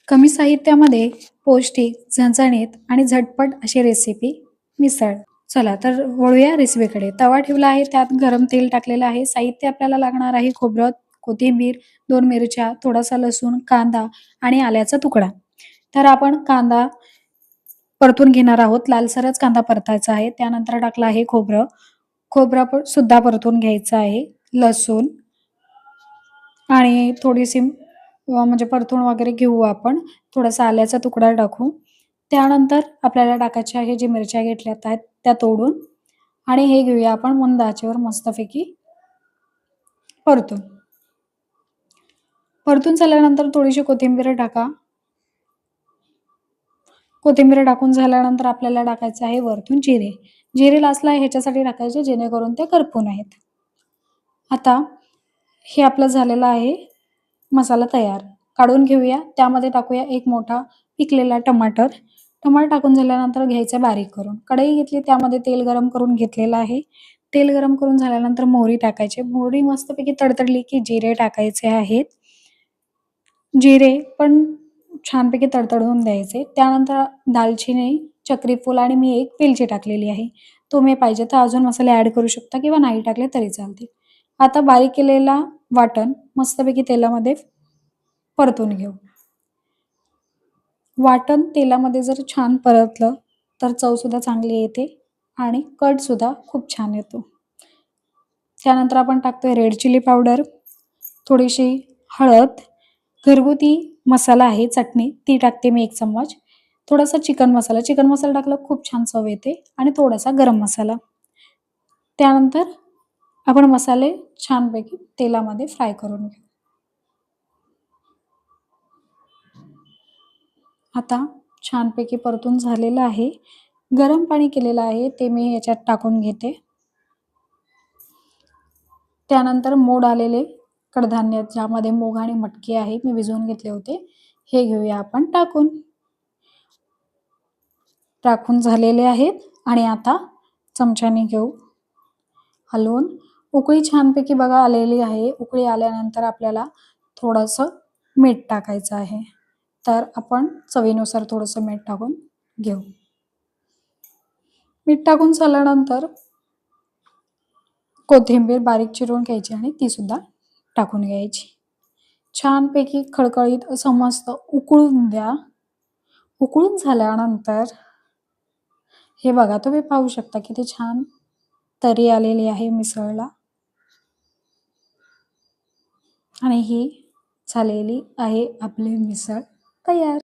कमी साहित्यामध्ये पौष्टिक, झणझणीत आणि झटपट अशी रेसिपी मिसळ. चला तर वळूया रेसिपीकडे. तवा ठेवला आहे, त्यात गरम तेल टाकलेलं आहे. साहित्य आपल्याला लागणार आहे खोबरं, कोथिंबीर, 2 मिरच्या, थोडासा लसूण, कांदा आणि आल्याचा तुकडा. तर आपण कांदा परतून घेणार आहोत. लालसरच कांदा परतायचा आहे. त्यानंतर टाकलं आहे खोबरं. खोबरं पण सुद्धा परतून घ्यायचं आहे. लसूण आणि थोडीशी म्हणजे परतून वगैरे घेऊ आपण. थोडासा आल्याचा तुकडा टाकू. त्यानंतर आपल्याला टाकायचे आहे जे मिरच्या घेतल्यात आहेत त्या तोडून आणि हे घेऊया आपण मंद आचेवर मस्तपैकी परतून. परतून झाल्यानंतर थोडीशी कोथिंबीर टाका. कोथिंबीर टाकून झाल्यानंतर आपल्याला टाकायचं आहे वरतून जिरे. जिरे लास्टला ह्याच्यासाठी टाकायचे जेणेकरून ते करपू नयेत. आता हे आपलं झालेलं आहे मसाला तयार. काढून घेऊया. त्यामध्ये टाकूया एक मोठा पिकलेला टमाटर. टमाटर टाकून झाल्यानंतर घ्यायचं बारीक करून. कढई घेतली त्यामध्ये तेल गरम करून घेतलेलं आहे. तेल गरम करून झाल्यानंतर मोहरी टाकायची. मोहरी मस्तपैकी तडतडली की जिरे टाकायचे आहेत. जिरे पण छानपैकी तडतडून द्यायचे. त्यानंतर दालचिनी, चक्रीफूल आणि मी एक वेलची टाकलेली आहे. तुम्ही पाहिजे तर अजून मसाले ॲड करू शकता किंवा नाही टाकले तरी चालतील. आता बारीक केलेला वाटण मस्तपैकी तेलामध्ये परतून घेऊ. वाटण तेलामध्ये जर छान परतलं तर चवसुद्धा चांगली येते आणि कटसुद्धा खूप छान येतो. त्यानंतर आपण टाकतोय रेड चिली पावडर, थोडीशी हळद, घरगुती मसाला आहे चटणी ती टाकते मी 1 चम्मच. थोडासा चिकन मसाला टाकला खूप छान चव येते आणि थोडासा गरम मसाला. त्यानंतर आपण मसाले छानपैकी तेलामध्ये फ्राय करून घेऊ. आता छानपैकी परतून झालेलं आहे. गरम पाणी केलेलं आहे ते मी याच्यात टाकून घेते. त्यानंतर मोड आलेले कडधान्य ज्यामध्ये मूग आणि मटकी आहे मी भिजवून घेतले होते. हे घेऊया आपण टाकून. टाकून झालेले आहेत आणि आता चमच्याने घेऊ. हलवून उकळी छानपैकी बघा आलेली आहे. उकळी आल्यानंतर आपल्याला थोडंसं मीठ टाकायचं आहे. तर आपण चवीनुसार थोडंसं मीठ टाकून घेऊ. मीठ टाकून झाल्यानंतर कोथिंबीर बारीक चिरून घ्यायची आणि ती सुद्धा टाकून घ्यायची. छानपैकी खळखळीत असं मस्त उकळून द्या. उकळून झाल्यानंतर हे बघा तुम्ही पाहू शकता किती छान तरी आलेली आहे मिसळला आणि ही झालेली आहे आपली मिसळ तयार.